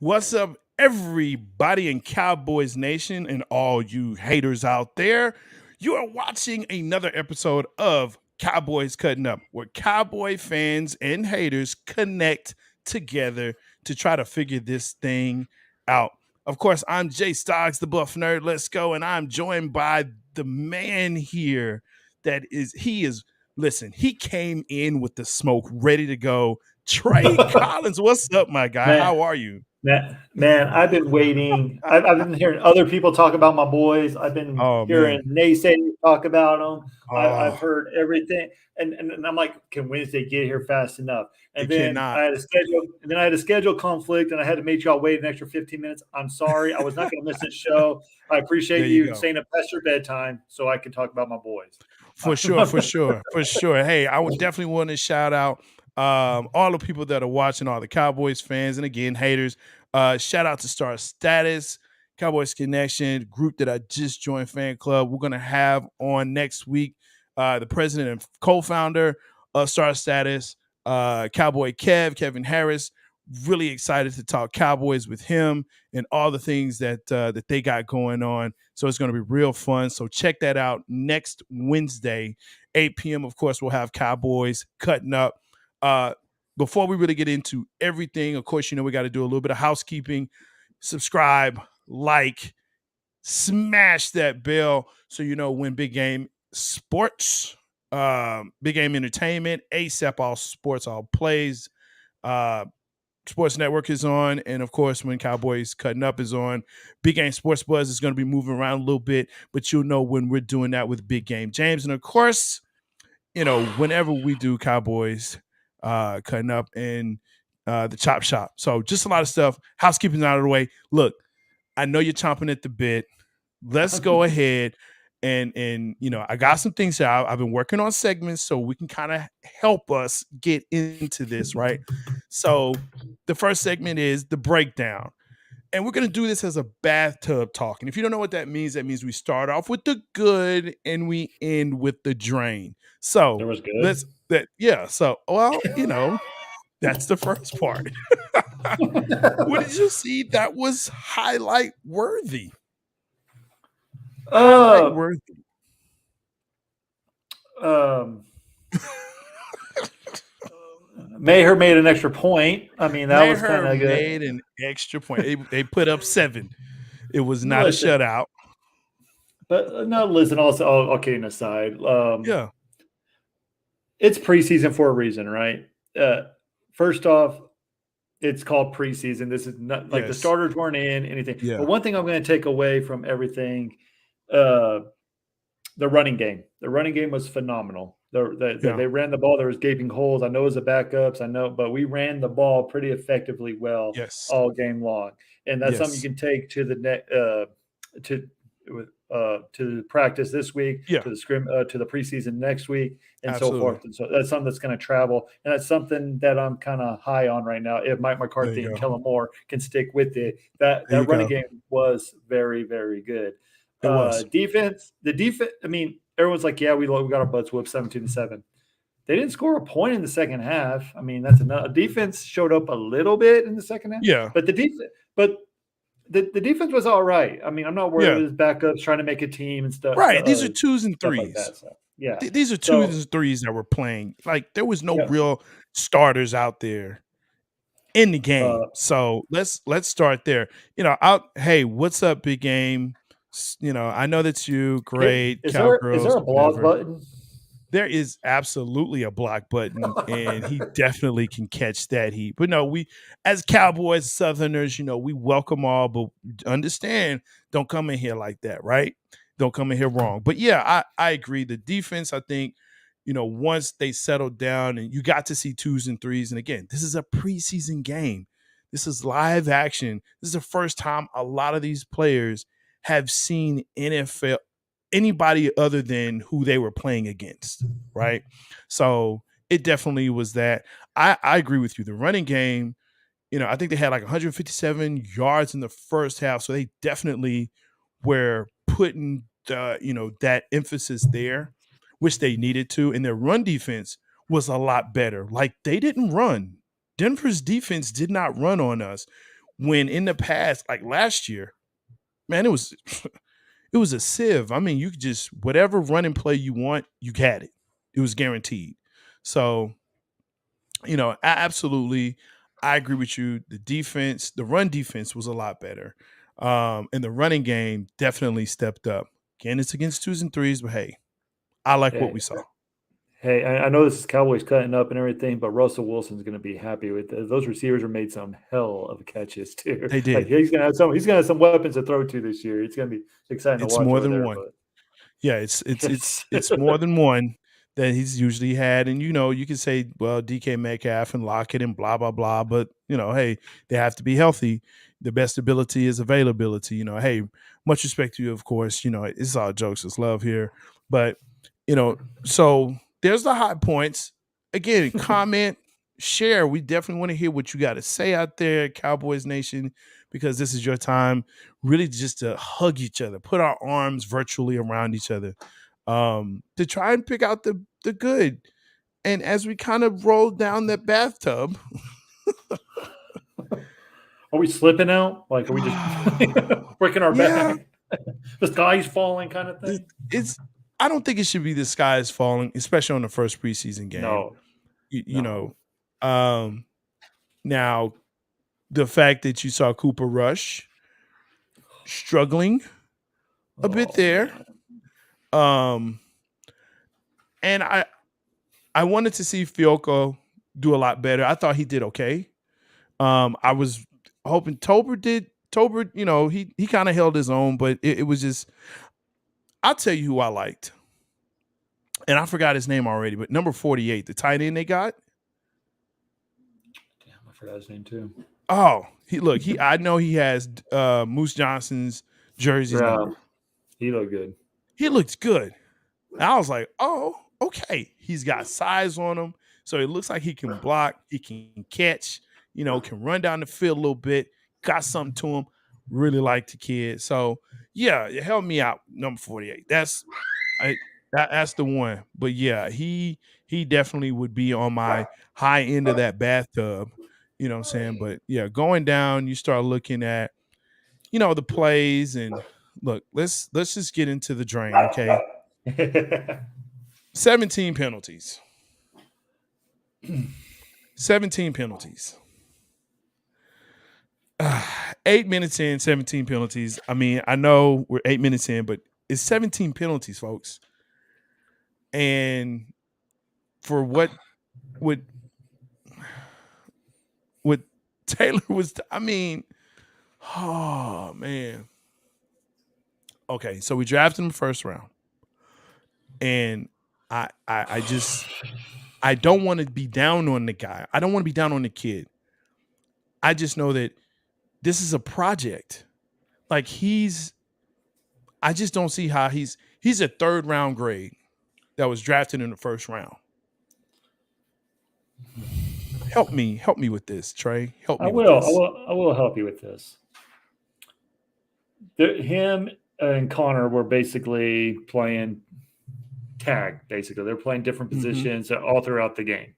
What's up, everybody in Cowboys Nation and all you haters out there? You are watching another episode of Cowboys Cutting Up, where Cowboy fans and haters connect together to try to figure this thing out. Of course, I'm J-Stogs, the Buff Nerd. Let's go. And I'm joined by the man here listen, he came in with the smoke ready to go. Trey Collins, what's up, my guy? Man, How are you? man, I've been waiting. I've been hearing other people talk about my boys. I've been Oh hearing man. naysayers talk about them. I've Oh, heard everything, and I'm like, can Wednesday get here fast enough? And it then cannot. I had a schedule, conflict, and I had to make y'all wait an extra 15 minutes. I'm sorry, I was not going to miss this show. I There appreciate you you go. staying up past your bedtime so I can talk about my boys. For sure, for sure, for sure. Hey, I would definitely want to shout out all the people that are watching, all the Cowboys fans, and again, haters. Shout out to Star Status, Cowboys Connection, group that I just joined fan club. We're gonna have on next week the president and co-founder of Star Status, Cowboy Kevin Harris. Really excited to talk Cowboys with him and all the things that they got going on. So it's going to be real fun. So check that out next Wednesday, 8 p.m. Of course, we'll have Cowboys Cutting Up. Uh, Before we really get into everything, of course, we got to do a little bit of housekeeping. Subscribe, like, smash that bell so you know when Big Game Sports, Big Game Entertainment, ASAP All Sports All Plays, uh, Sports Network is on, and of course, when Cowboys Cutting Up is on, Big Game Sports Buzz is going to be moving around a little bit, but you'll know when we're doing that with Big Game James. And of course, whenever we do Cowboys Cutting Up in the Chop Shop. So just a lot of stuff. Housekeeping out of the way. Look, I know you're chomping at the bit. Let's go ahead and I got some things here. I've been working on segments so we can kind of help us get into this, right? So the first segment is the breakdown. And we're going to do this as a bathtub talk. And if you don't know what that means we start off with the good and we end with the drain. There So was good. that's the first part. What did you see that was highlight worthy? Highlight uh, worthy. um, Maher made an extra point. I mean, that was kind Maher of good. made an extra point. They put up 7. It was not a Listen, shutout. but no, listen. Also, all kidding aside, Yeah. it's preseason for a reason, right? Uh, First off, it's called preseason. This is not like the Yes. starters weren't in anything. Yeah. But one thing I'm going to take away from everything, uh, the running game. The running game was phenomenal. Yeah. They ran the ball. There was gaping holes. I know it was the backups. I know, but we ran the ball pretty effectively well Yes. all game long, and that's something you Yes. can take to the net to to the practice this week, Yeah. to the preseason next week, and so Absolutely. forth. And so that's something that's going to travel, and that's something that I'm kind of high on right now. If Mike There McCarthy you and go. Kellen Moore can stick with it, that There you running go. game was very, very good. It was. The defense. I mean, everyone's like, "Yeah, we got our butts whooped 17-7." They didn't score a point in the second half. I mean, that's enough. Defense showed up a little bit in the second half, Yeah. but the defense was all right. I mean, I'm not worried Yeah. with his backups trying to make a team and stuff. Right. These are 2s and Stuff like 3s. that. So yeah. These are 2s So and 3s that were playing. Like there was no yeah. real starters out there in the game. Uh, So let's start there. Hey, what's up, Big Game? I know that's you. Great is cowgirls, there a blog whatever. button? There is absolutely a block button, and he definitely can catch that heat. But no, we as Cowboys Southerners, we welcome all, but understand, don't come in here like that, right? Don't come in here wrong. But yeah, I agree. The defense, I think, once they settled down and you got to see 2s and 3s, and again, this is a preseason game. This is live action. This is the first time a lot of these players have seen NFL anybody other than who they were playing against, right? So it definitely was that. I agree with you. The running game, I think they had like 157 yards in the first half, so they definitely were putting that emphasis there, which they needed to, and their run defense was a lot better. Like they didn't run. Denver's defense did not run on us. When in the past, like last year, man, it was it was a sieve. I mean, you could just whatever running play you want, you had it. It was guaranteed. So, absolutely, I agree with you. The run defense was a lot better. And the running game definitely stepped up. Again, it's against twos and threes, but hey, I like what Hey, we saw. hey, I know this is Cowboys cutting up and everything, but Russell Wilson's going to be happy with this. Those receivers are made some hell of catches too. They Like did. he's going to have some. He's going to have some weapons to throw to this year. It's going to be exciting to It's watch more over than there. one. But Yeah, it's it's yes, it's more than one that he's usually had, and you can say, well, DK Metcalf and Lockett and blah blah blah, but hey, they have to be healthy. The best ability is availability. Hey, much respect to you, of course. It's all jokes, it's love here, but you know, so there's the high points. Again, comment, share. We definitely want to hear what you got to say out there, Cowboys Nation, because this is your time really just to hug each other, put our arms virtually around each other, to try and pick out the good. And as we kind of roll down that bathtub, are we slipping out? Like, are we just breaking our yeah, back? The sky's falling, kind of th- thing. it's. I don't think it should be the sky is falling, especially on the first preseason game. No, You, you no. know, um, now the fact that you saw Cooper Rush struggling a bit Oh there, man. um, and I wanted to see Fielko do a lot better. I thought he did okay. I was hoping Tober, he kind of held his own, but it was just I'll tell you who I liked. And I forgot his name already, but number 48, the tight end they got. Damn, I forgot his name too. Oh, I know he has Moose Johnson's jersey's Yeah, number. he looked good. He looked good. And I was like, oh, okay. He's got size on him. So it looks like he can block, he can catch, can run down the field a little bit, got something to him. Really like the kid. So yeah, it helped me out, number 48. That's the one. But yeah, he definitely would be on my high end of that bathtub. You know what I'm saying? But yeah, going down, you start looking at, the plays and look, let's just get into the drain, okay? 17 penalties. 17 penalties. 8 minutes in, 17 penalties. I mean, I know we're 8 minutes in, but it's 17 penalties, folks. And for what Taylor was, I mean, oh man. Okay, so we drafted him first round. And I just I don't want to be down on the guy. I don't want to be down on the kid. I just know that this is a project. Like I just don't see how he's a third round grade that was drafted in the first round. Help me with this, Trey. Help I me with will. this. I will help you with this. Him and Connor were basically playing tag. Basically, they're playing different Mm-hmm. positions all throughout the game,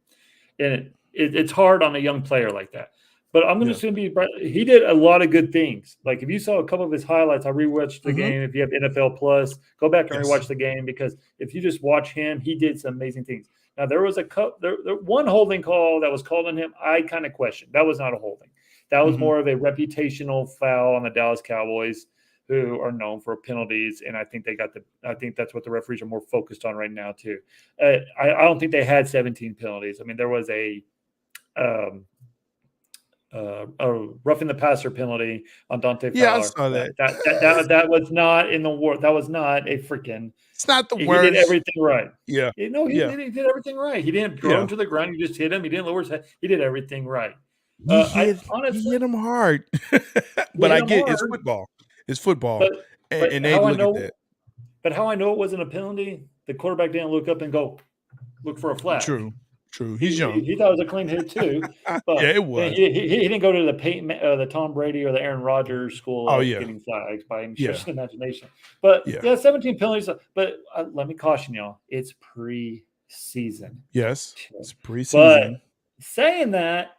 and it's hard on a young player like that. But I'm Yeah. just going to be. He did a lot of good things. Like if you saw a couple of his highlights, I rewatched the Mm-hmm. game. If you have NFL Plus, go back and Yes. rewatch the game because if you just watch him, he did some amazing things. Now there was there one holding call that was called on him. I kind of questioned. That was not a holding. That was Mm-hmm. more of a reputational foul on the Dallas Cowboys, who are known for penalties, and I think I think that's what the referees are more focused on right now too. I don't think they had 17 penalties. I mean, there was a roughing the passer penalty on Dante Yeah, I Fowler. saw that. That was not in the war. That was not a freaking. It's not the He did worst. everything right. Yeah. You know, Yeah. he did everything right. He didn't throw him Yeah. to the ground. He just hit him. He didn't lower his head. He did everything right. I He honestly, hit him hard. he But hit I him get it's hard. football. It's football. But And they look at that. but how I know it wasn't a penalty, the quarterback didn't look up and go look for a flag. True. He's young. He thought it was a clean hit too, Yeah, but it was. he didn't go to the Tom Brady or the Aaron Rodgers school Oh of yeah. getting flags by any Yeah. stretch of the imagination. But Yeah. yeah, 17 penalties. But let me caution y'all: it's preseason. Yes. It's But preseason. saying that,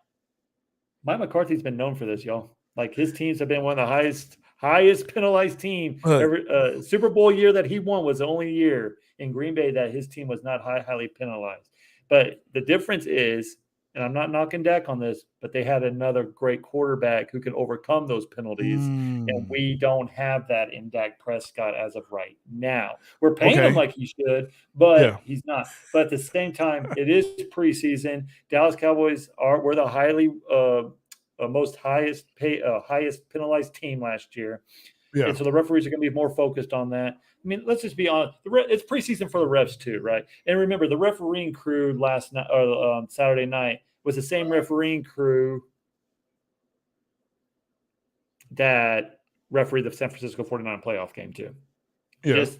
Mike McCarthy's been known for this, y'all. Like his teams have been one of the highest penalized team Look, ever. Super Bowl year that he won was the only year in Green Bay that his team was not highly penalized. But the difference is, and I'm not knocking Dak on this, but they had another great quarterback who can overcome those penalties. And mm, we don't have that in Dak Prescott as of right now. We're paying him okay, like he should, but yeah, he's not. But at the same time, it is preseason. Dallas Cowboys were the highest penalized team last year, yeah, and so the referees are going to be more focused on that. I mean, let's just be honest. It's preseason for the refs too, right? And remember, the refereeing crew last night or Saturday night was the same refereeing crew that refereed the San Francisco 49 playoff game too. yeah. Just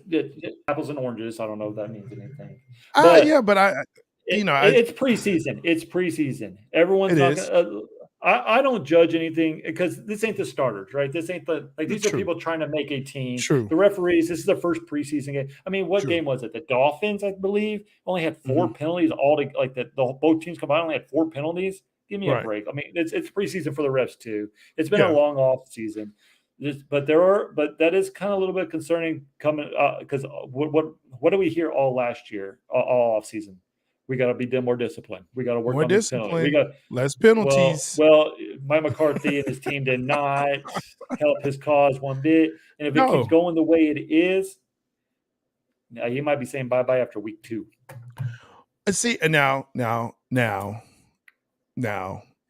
apples and oranges. I don't know if that means anything, Yeah, but but it's preseason. It's preseason. Everyone's it not is going to. I don't judge anything because this ain't the starters, right? This ain't these are true, people trying to make a team. true, The referees, this is the first preseason game. I mean, what true. game was it? The Dolphins, I believe, only had Hmm. four penalties. All to, like both teams combined only had four penalties. Give me a Right. break. I mean, it's preseason for the refs too. It's been a Yeah. long off season. But that is kind of a little bit concerning coming because what do we hear all last year, all off season? We got to be more disciplined. We got to work More on these penalties. We discipline, got less well, penalties. well, Mike McCarthy and his team did not help his cause one bit. And if it keeps No. going the way it is, now he might be saying bye bye after week 2. See, now,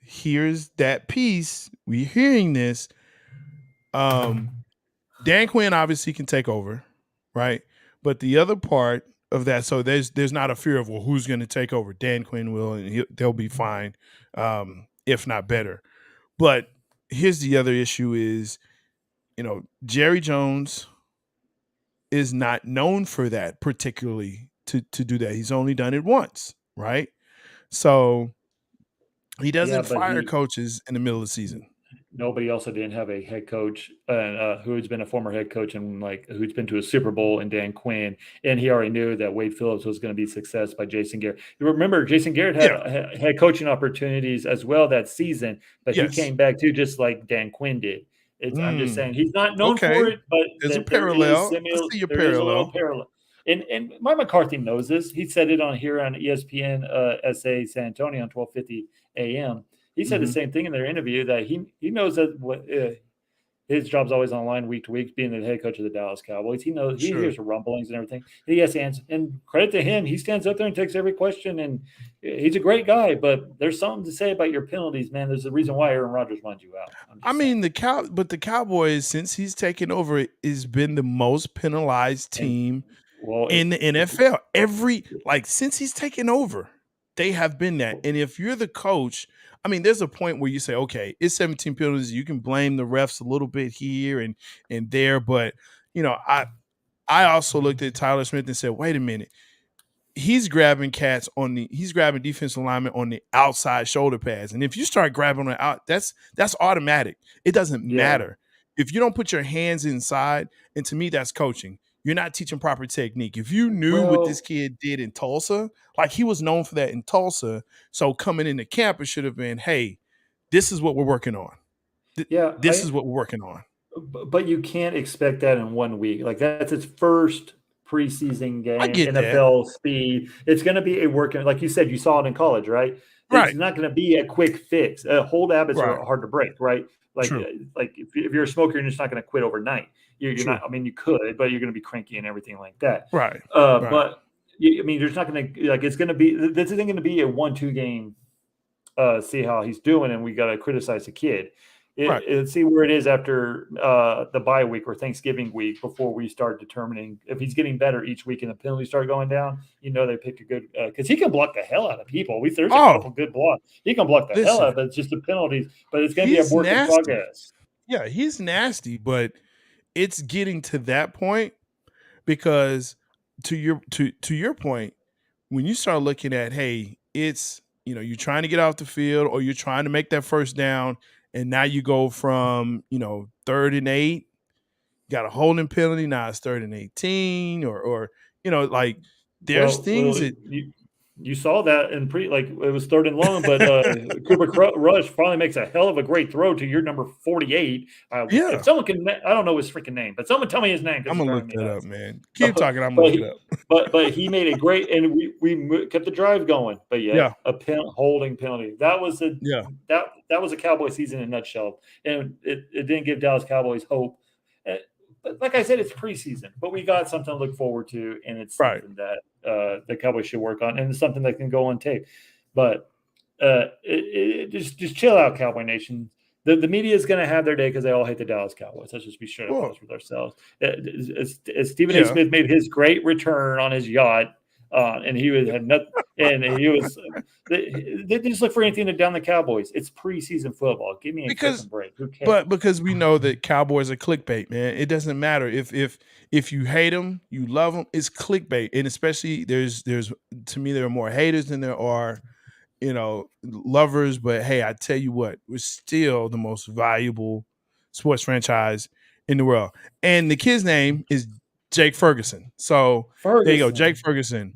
here's that piece. We're hearing this. Dan Quinn obviously can take over, right? But the other part of that, so there's not a fear of, well, who's going to take over? Dan Quinn will, and they'll be fine, if not better. But here's the other issue: is Jerry Jones is not known for that particularly to do that. He's only done it once, right? So he Yeah, doesn't but fire coaches in the middle of the season. nobody also didn't have a head coach who's been a former head coach and who's been to a Super Bowl and Dan Quinn, and he already knew that Wade Phillips was going to be success by Jason Garrett. You remember Jason Garrett Yeah. had head coaching opportunities as well that season, but he Yes. came back too, just like Dan Quinn did. I'm just saying he's not known for Okay. it, but There's a there is parallel. I see your there is a little parallel. parallel. And Mike McCarthy knows this. He said it on ESPN SA San Antonio on 12:50 a.m. He said the Mhm. same thing in their interview that he knows that his job's always on the line week to week, being the head coach of the Dallas Cowboys. He knows he Sure. hears the rumblings and everything. He has to answer, and credit to him, he stands up there and takes every question. And he's a great guy. But there's something to say about your penalties, man. There's a reason why Aaron Rodgers wanted you out. I'm I just saying. mean, the Cowboys, since he's taken over, has been the most penalized And team well, in the NFL. Since he's taken over, they have been that. And if you're the coach, I mean, there's a point where you say, okay, it's 17 penalties. You can blame the refs a little bit here and there, but I also looked at Tyler Smith and said, wait a minute. He's grabbing defensive linemen on the outside shoulder pads. And if you start grabbing on out, that's automatic. It doesn't yeah. matter. If you don't put your hands inside, and to me, that's coaching. You're not teaching proper technique. If you knew what this Well, kid did in Tulsa, like he was known for that in Tulsa, so coming into camp, it should have been, hey, this is what we're working on. yeah, This is what we're working on. but you can't expect that in 1 week. Like that's its first preseason I game, get that. NFL speed. It's going to be a work. Like you said, you saw it in college, right? It's Right. not going to be a quick fix. Hold habits Right. are hard to break, right? Like, True. like if you're a smoker, you're just not going to quit overnight. You're not. True. I mean, you could, but you're going to be cranky and everything like that. Right. Right. But I mean, there's not going to like. It's going to be. This isn't going to be a 1-2 game. See how he's doing, and we got to criticize the kid. Right. See where it is after the bye week or Thanksgiving week before we start determining if he's getting better each week and the penalties start going down. They pick a good because he can block the hell out of people. There's a couple good blocks. He can block the hell out of it. It's just the penalties, but it's going to be a work in progress. Yeah, he's nasty, but it's getting to that point because to your point, when you start looking at, hey, it's you're trying to get off the field or you're trying to make that first down, and now you go from 3rd and 8, got a holding penalty, now it's 3rd and 18, or like there's things that You saw that in it was 3rd and long, but Rush finally makes a hell of a great throw to your number 48. If Yeah. someone can, I don't know his freaking name, but someone tell me his name because I'm it's gonna driving look me that up, nuts. man. Keep talking. I'm gonna But look it he, up. but he made a great, and we kept the drive going. But yet Yeah. a holding penalty. That was Yeah. that was a Cowboy season in a nutshell, and it didn't give Dallas Cowboys hope. But like I said, it's preseason, but we got something to look forward to, and it's Right. something that the Cowboys should work on, and it's something that can go on tape. But just chill out, Cowboy Nation. The media is going to have their day because they all hate the Dallas Cowboys. Let's just be straight up Well, honest with ourselves. As Stephen A. yeah. Smith made his great return on his yacht, and had nothing, and he was. They just look for anything to down the Cowboys. It's preseason football. Give me a Because freaking break. Who cares? because we know that Cowboys are clickbait, man. It doesn't matter if you hate them, you love them. It's clickbait, and especially there's to me there are more haters than there are lovers. But hey, I tell you what, we're still the most valuable sports franchise in the world, and the kid's name is Jake Ferguson. So there you go, Jake Ferguson.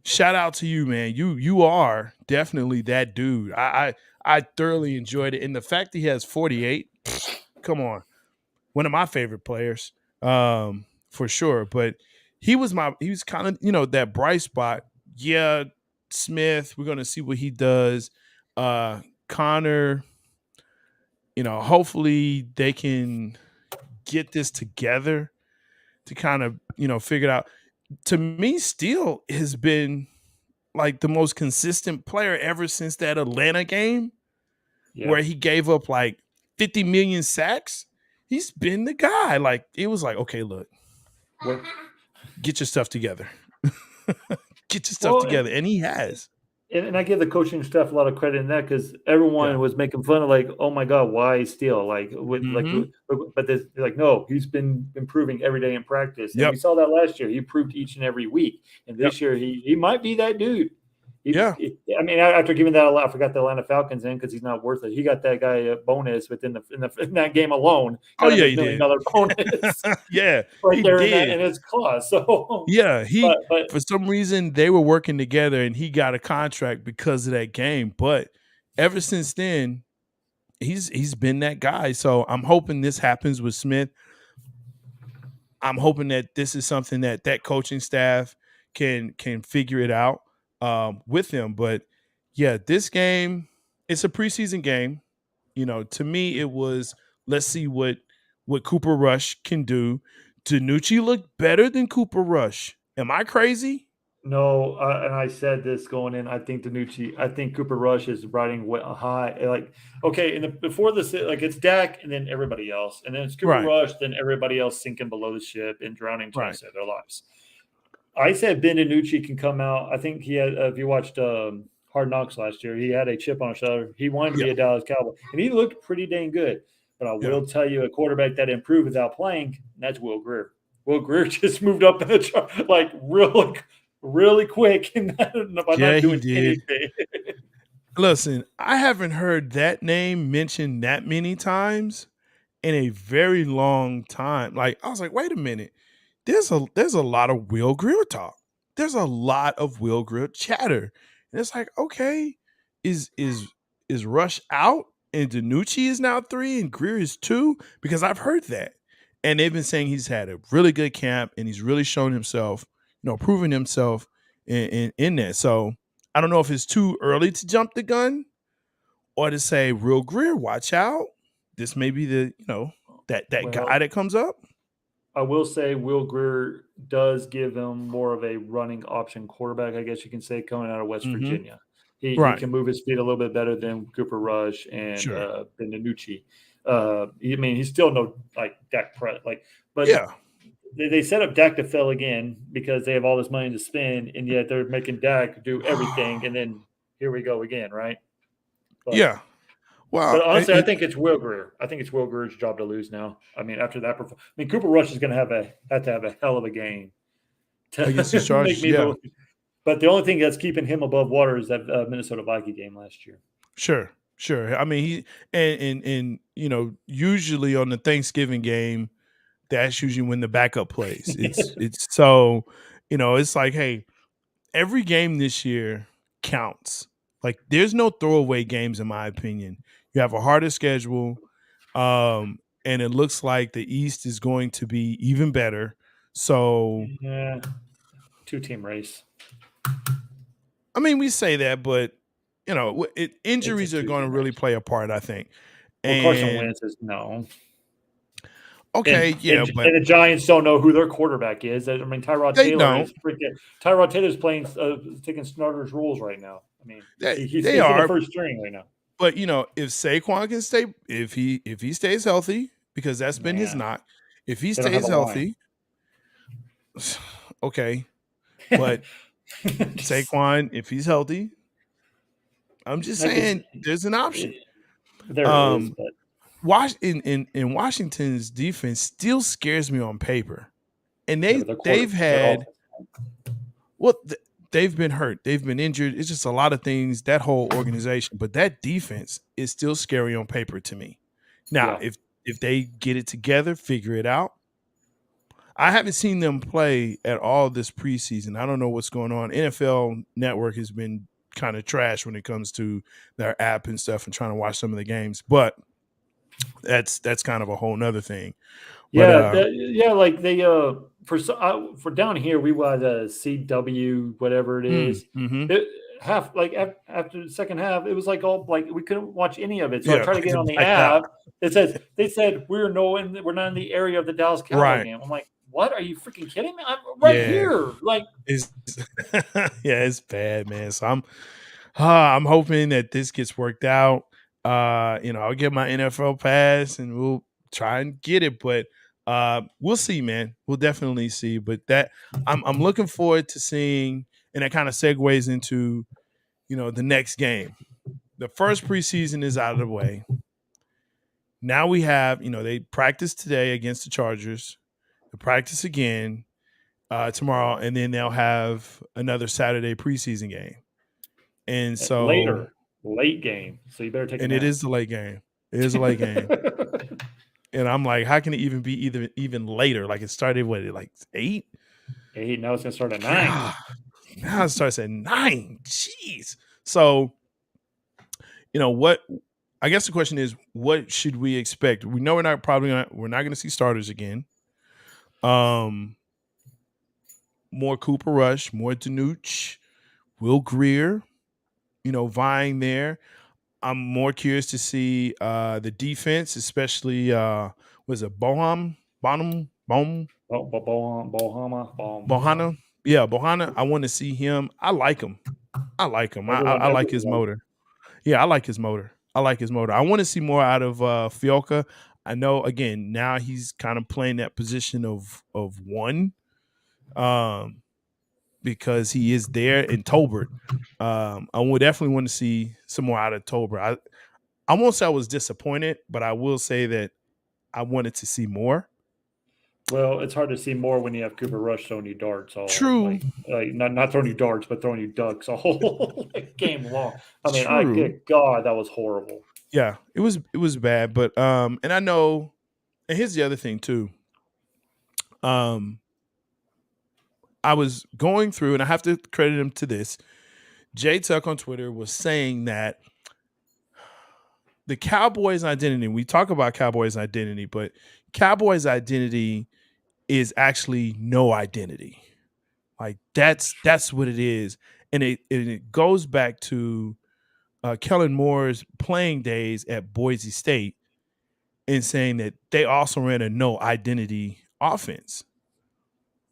Shout out to you, man. You are definitely that dude. I thoroughly enjoyed it, and the fact that he has 48, come on, one of my favorite players, for sure. But he was kind of that bright spot. Yeah, Smith. We're gonna see what he does. Connor. Hopefully they can get this together to kind of figure it out. To me, Steele has been like the most consistent player ever since that Atlanta game where he gave up like 50 million sacks. He's been the guy. Like it was like, okay, look, get your stuff together. Get your stuff together. And he has. And I give the coaching staff a lot of credit in that because everyone was making fun of oh my God, why Steele? But they're like, no, he's been improving every day in practice. And we saw that last year. He improved each and every week. And this year he might be that dude. I mean, after giving that I forgot the Atlanta Falcons in because he's not worth it. He got that guy a bonus within in that game alone. Oh yeah, he did. did. $1 bonus. Yeah, right there in his clause. So yeah, for some reason they were working together and he got a contract because of that game. But ever since then, he's been that guy. So I'm hoping this happens with Smith. I'm hoping that this is something that coaching staff can figure it out with him. But yeah, this game, it's a preseason game. To me, it was let's see what Cooper Rush can do. DiNucci looked better than Cooper Rush. Am I crazy? No, and I said this going in. I think Cooper Rush is riding high. Before this, it's Dak and then everybody else, and then it's Cooper Rush, then everybody else sinking below the ship and drowning to save their lives. I said Ben DiNucci can come out. I think he had. If you watched Hard Knocks last year, he had a chip on his shoulder. He wanted to be a Dallas Cowboy, and he looked pretty dang good. But I will tell you, a quarterback that improved without playing, that's Will Grier. Will Grier just moved up in the chart really quick and by not doing anything. Listen, I haven't heard that name mentioned that many times in a very long time. Like I was like, wait a minute. There's a lot of Will Grier talk. There's a lot of Will Grier chatter. And it's like, okay, is Rush out and DiNucci is now 3 and Grier is 2? Because I've heard that. And they've been saying he's had a really good camp and he's really shown himself, proving himself in that. So I don't know if it's too early to jump the gun or to say, Will Grier, watch out. This may be the, that guy that comes up. I will say Will Grier does give him more of a running option quarterback, I guess you can say, coming out of West Virginia. He can move his feet a little bit better than Cooper Rush and Ben DiNucci. He's still no Dak Prescott, but they set up Dak to fail again because they have all this money to spend, and yet they're making Dak do everything, and then here we go again, right? But, well, but honestly, I think it's Will Grier. I think it's Will Grier's job to lose now. I mean, after that, Cooper Rush is going to have to have a hell of a game to against the Chargers. believe. But the only thing that's keeping him above water is that Minnesota Viking game last year. Sure. I mean, he and usually on the Thanksgiving game, that's usually when the backup plays. It's so it's like, hey, every game this year counts. Like, there's no throwaway games, in my opinion. You have a harder schedule, and it looks like the East is going to be even better. So, Yeah, 2-team race. I mean, we say that, but It's a injuries are going to 2-team really race. play a part, I think. Well, Carson And Wentz is no. okay, And yeah, and but and the Giants don't know who their quarterback is. I mean, they don't. Tyrod Taylor's playing taking starters roles right now. I mean, he's They he's in the are, first string right now. but if Saquon can stay, if he stays healthy, because that's been his Man, knock. If he they don't have stays a line. healthy, okay. But Saquon, if he's healthy, I'm just saying there's an option. There is, Um, but in Washington's defense still scares me on paper, and yeah, but they've their had offense. well, they've been hurt, they've been injured. It's just a lot of things, that whole organization, but that defense is still scary on paper to me. Now, Yeah. if they get it together, figure it out. I haven't seen them play at all this preseason. I don't know what's going on. NFL Network has been kind of trash when it comes to their app and stuff and trying to watch some of the games, but that's kind of a whole nother thing. But Yeah, like they for down here we was a CW whatever it is. mm-hmm. It, half like after the second half, it was like all like we couldn't watch any of it. So I Yeah, tried to get it on the blacked out. app. They said we're not in the area of the Dallas Cowboy Right. game. I'm like, what? Are you freaking kidding me? I'm right here. Like, it's yeah, it's bad, man. So I'm hoping that this gets worked out. I'll get my NFL pass and we'll try and get it, but we'll see, man. We'll definitely see. But that I'm looking forward to seeing, and that kind of segues into the next game. The first preseason is out of the way. Now we have, they practice today against the Chargers. They practice again tomorrow, and then they'll have another Saturday preseason game. And so late game. So you better take and a nap. it is the late game. It is a late game. And I'm like, how can it even be even later? Like, it started like 8? 8. Now it's gonna start at 9. Now it starts at 9. Jeez. So, what? I guess the question is, what should we expect? We know we're not going to see starters again. More Cooper Rush, more Danucci, Will Grier, vying there. I'm more curious to see the defense, especially was it Bohana? Yeah, Bohana. I want to see him. I like him. I like his motor. Yeah, I like his motor. I want to see more out of Fielka. I know, again, now he's kind of playing that position of one, because he is there in Tolbert. I would definitely want to see some more out of Tolbert. I won't say I was disappointed, but I will say that I wanted to see more. Well, it's hard to see more when you have Cooper Rush throwing you darts all True. like not throwing you darts, but throwing you ducks all game long. I mean, good God, that was horrible. Yeah, it was bad, but and I know, and here's the other thing too. I was going through, and I have to credit him to this. J-Tuck on Twitter was saying that the Cowboys' identity, we talk about Cowboys' identity, but Cowboys' identity is actually no identity. Like, that's what it is. And it goes back to Kellen Moore's playing days at Boise State, and saying that they also ran a no identity offense.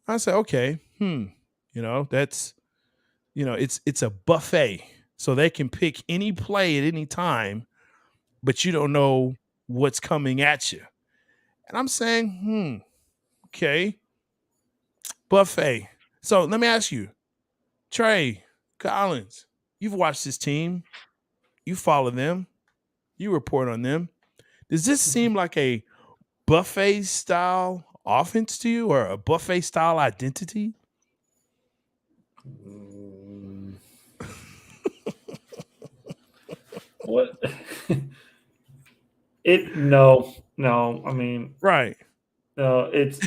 I said, okay, that's, it's a buffet. So they can pick any play at any time, but you don't know what's coming at you. And I'm saying, okay, buffet. So let me ask you, Trey Collins, you've watched this team, you follow them, you report on them. Does this seem like a buffet style offense to you, or a buffet style identity? What? No. I mean, right. No, it's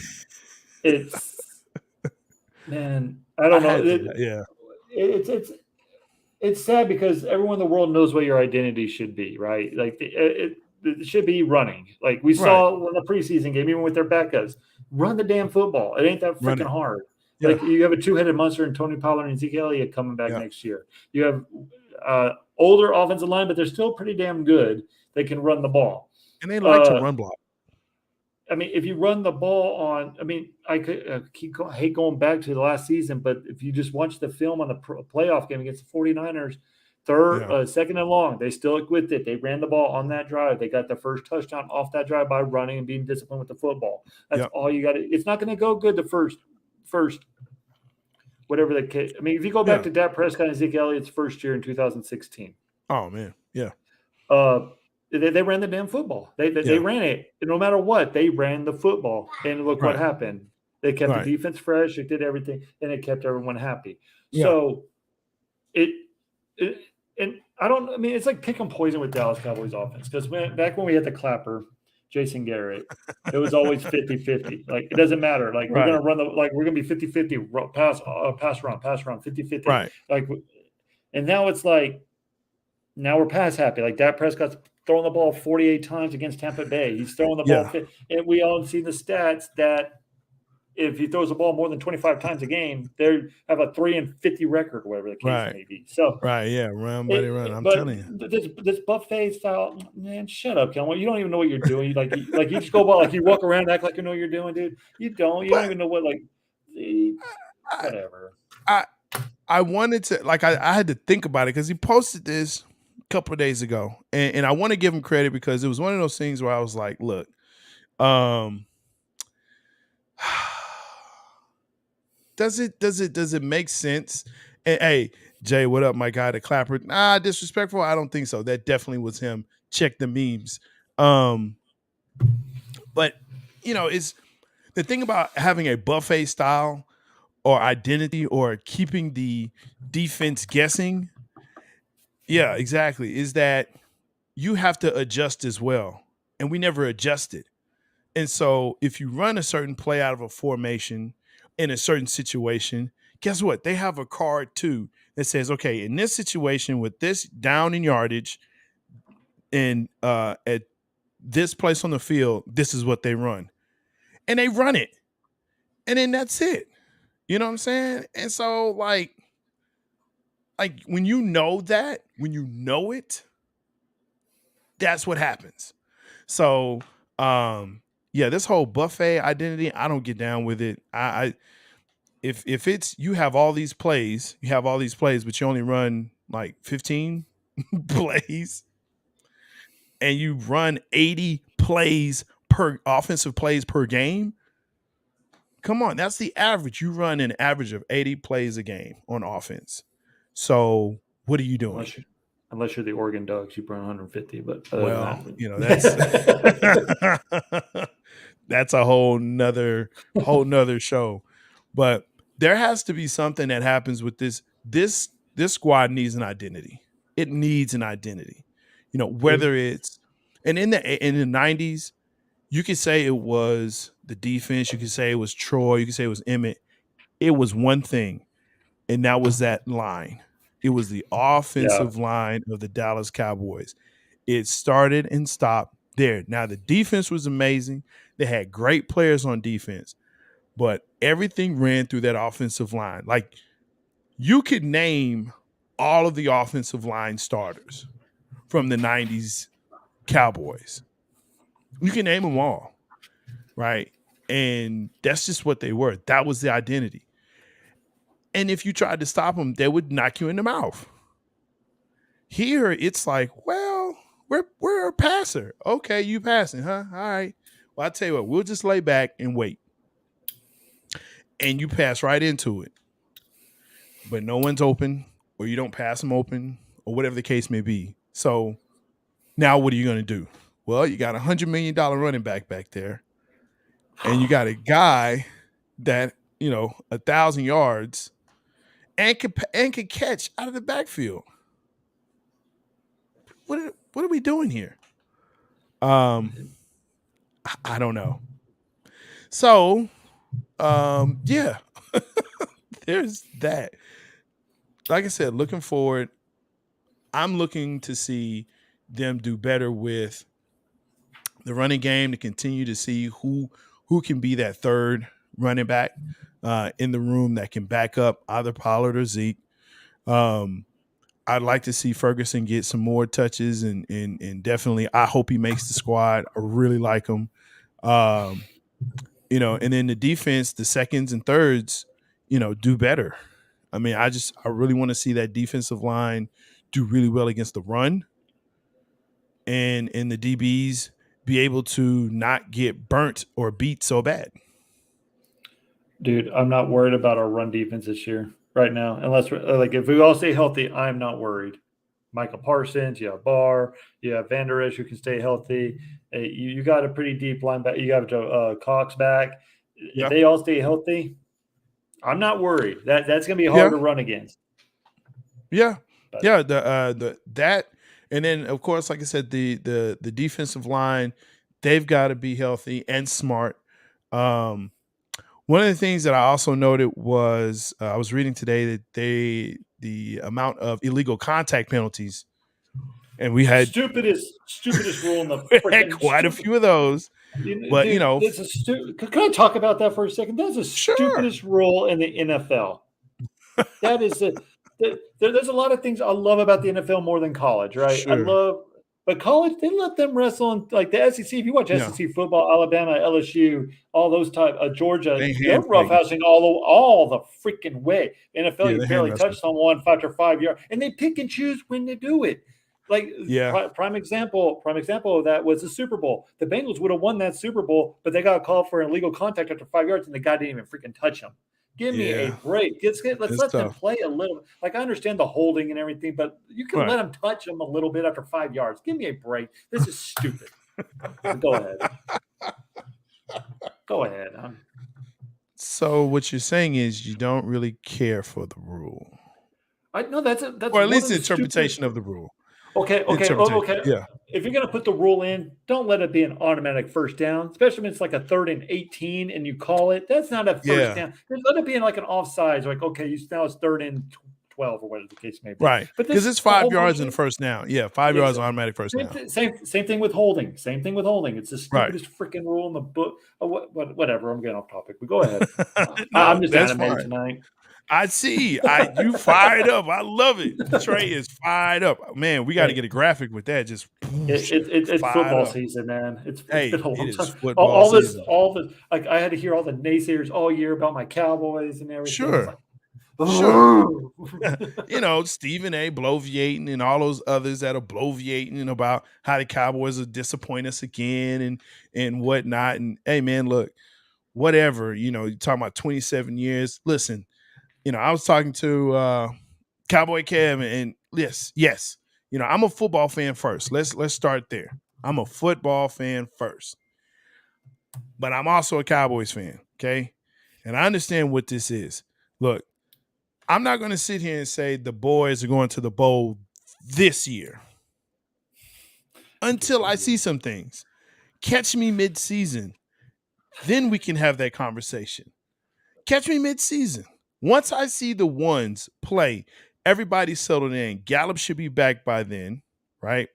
man. I don't know. Yeah. it's sad because everyone in the world knows what your identity should be, right? Like it should be running. Like we Right. saw in the preseason game, even with their backups, run the damn football. It ain't that Run freaking it. hard. Yeah. Like you have a two-headed monster in Tony Pollard and Ezekiel Elliott coming back Yeah. next year. You have older offensive line, but they're still pretty damn good. They can run the ball. And they like to run block. I mean, if you run the ball on, I mean, I could hate going back to the last season, but if you just watch the film on the playoff game against the 49ers, second and long, they still with it. They ran the ball on that drive. They got the first touchdown off that drive by running and being disciplined with the football. That's all you got. It's not going to go good the first, whatever the case. I mean, if you go back to Dak Prescott and Zeke Elliott's first year in 2016. Oh man, yeah. They ran the damn football. They ran it. No matter what, they ran the football. And look what happened. They kept the defense fresh. It did everything, and it kept everyone happy. Yeah. So and I don't. I mean, it's like picking poison with Dallas Cowboys offense because back when we had the clapper, Jason Garrett, it was always 50-50. Like it doesn't matter. Like we're gonna run we're gonna be 50-50 pass run 50-50. Right. Like, and now it's like now we're pass happy. Like Dak Prescott's throwing the ball 48 times against Tampa Bay. He's throwing the ball, and we all see the stats that if he throws the ball more than 25 times a game, they have a 3-50 record, whatever the case may be. So run, buddy, run. I'm telling you, this buffet style, man, shut up, Kelman. You don't even know what you're doing. You just go about like you walk around, and act like you know what you're doing, dude. You don't. You don't even know what whatever. I wanted to I had to think about it because he posted this a couple of days ago, and I want to give him credit because it was one of those things where I was like, look, does it make sense? And hey, Jay, what up, my guy, the clapper? Disrespectful? I don't think so. That definitely was him. Check the memes. But it's the thing about having a buffet style or identity or keeping the defense guessing. Yeah, exactly. Is that you have to adjust as well. And we never adjusted. And so if you run a certain play out of a formation in a certain situation, guess what? They have a card too that says, okay, in this situation with this down in yardage and at this place on the field, this is what they run. And they run it. And then that's it. You know what I'm saying? And so like when you know that, when you know it, that's what happens. So this whole buffet identity, I don't get down with it. If it's you have all these plays, but you only run like 15 plays, and you run 80 plays per offensive plays per game. Come on, that's the average. You run an average of 80 plays a game on offense. So what are you doing? Unless you're the Oregon Ducks, you run 150. But that's a whole nother show. But there has to be something that happens with this. This squad needs an identity. It needs an identity. Whether it's and in the 90s, you could say it was the defense. You could say it was Troy. You could say it was Emmett. It was one thing, and that was that line. It was the offensive line of the Dallas Cowboys. It started and stopped there. Now, the defense was amazing. They had great players on defense, but everything ran through that offensive line. Like, you could name all of the offensive line starters from the 90s Cowboys. You can name them all, right? And that's just what they were. That was the identity. And if you tried to stop them, they would knock you in the mouth. Here, it's like, well, we're a passer. Okay, you passing, huh? All right. Well, I tell you what, we'll just lay back and wait. And you pass right into it. But no one's open, or you don't pass them open, or whatever the case may be. So now what are you going to do? Well, you got $100 million running back there. And you got a guy that, 1,000 yards and can catch out of the backfield. What are we doing here? I don't know. So, there's that. like I said, looking forward, I'm looking to see them do better with the running game to continue to see who can be that third running back in the room that can back up either Pollard or Zeke. Um, I'd like to see Ferguson get some more touches, and definitely I hope he makes the squad. I really like him. Um, and then the defense, the seconds and thirds, do better. I mean, I really want to see that defensive line do really well against the run, and the DBs be able to not get burnt or beat so bad. Dude, I'm not worried about our run defense this year right now. Unless we're, like if we all stay healthy, I'm not worried. Michael Parsons, you have Barr, you have Van Der Esch who can stay healthy. You got a pretty deep linebacker. You got Cox back. Yeah. If they all stay healthy, I'm not worried. That's going to be hard Yeah. to run against. Yeah, yeah. That, and then of course, like I said, the defensive line, they've got to be healthy and smart. One of the things that I also noted was I was reading today that the amount of illegal contact penalties, and we had stupidest rule in the we had quite a few of those. But dude, can I talk about that for a second? That's the stupidest rule in the NFL. That is there's a lot of things I love about the NFL more than college, right? Sure. But college, they let them wrestle in like the SEC. If you watch SEC football, Alabama, LSU, all those type, Georgia, they're roughhousing all the freaking way. NFL, you barely touch someone after 5 yards, and they pick and choose when they do it. Like prime example of that was the Super Bowl. The Bengals would have won that Super Bowl, but they got called for an illegal contact after 5 yards, and the guy didn't even freaking touch him. Give me a break. Let's let them play a little. Like, I understand the holding and everything, but you can let them touch them a little bit after 5 yards. Give me a break. This is stupid. Go ahead. Go ahead. So what you're saying is you don't really care for the rule. That's or at least the interpretation of the rule. Okay. Yeah. If you're going to put the rule in, don't let it be an automatic first down, especially when it's like a 3rd and 18 and you call it. That's not a first down. Let it be in like an offsides. Like, okay, now it's 3rd and 12 or whatever the case may be. Right. Because it's 5 yards in the first down. Yeah, 5 yards automatic first down. Same thing with holding. It's the stupidest freaking rule in the book. Whatever. I'm getting off topic. But go ahead. I'm just animated tonight. I see. You fired up. I love it. Trey is fired up. Man, we got to get a graphic with that. Just it's football season, man. It's been a long time. All this, like I had to hear all the naysayers all year about my Cowboys and everything. Sure. Stephen A. bloviating and all those others that are bloviating about how the Cowboys will disappoint us again and whatnot. And hey, man, look, whatever. You're talking about 27 years. Listen. I was talking to Cowboy Kev, and yes, I'm a football fan first. Let's start there. I'm a football fan first, but I'm also a Cowboys fan. Okay, and I understand what this is. Look, I'm not going to sit here and say the boys are going to the bowl this year until I see some things. Catch me mid-season, then we can have that conversation. Catch me mid-season. Once I see the ones play, everybody's settled in. Gallup should be back by then, right?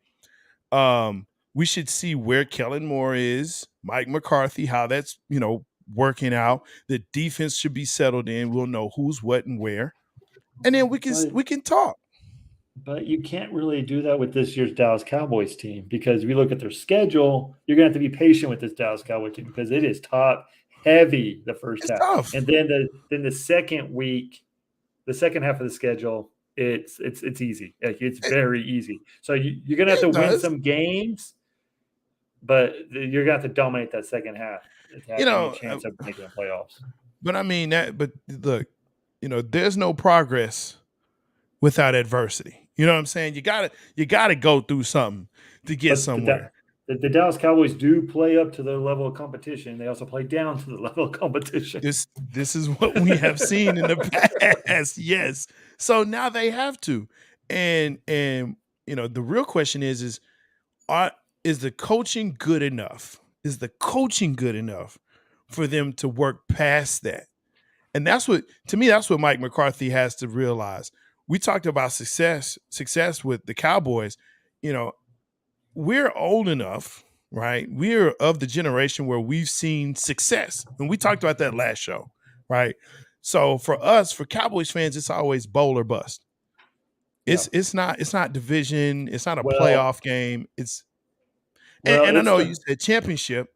We should see where Kellen Moore is, Mike McCarthy, how that's, working out. The defense should be settled in. We'll know who's what and where. And then we can talk. But you can't really do that with this year's Dallas Cowboys team, because if you look at their schedule, you're going to have to be patient with this Dallas Cowboys team because it is top heavy the first half. Tough. And then the second week, the second half of the schedule, it's easy. Like, it's very easy. So you're going to have to win some games, but you're going to have to dominate that second half to have any chance of making the playoffs. But I mean but look, there's no progress without adversity. You know what I'm saying? You gotta go through something to get somewhere. The Dallas Cowboys do play up to the level of competition. They also play down to the level of competition. This is what we have seen in the past. Yes. So now they have to. And the real question is the coaching good enough? Is the coaching good enough for them to work past that? And that's what Mike McCarthy has to realize. we talked about success with the Cowboys. You know, we're old enough, right? We're of the generation where we've seen success. And we talked about that last show, right? So for us, for Cowboys fans, it's always bowl or bust. Yeah. It's not division, it's not a Well, playoff game. It's well, and I it's know you the said championship.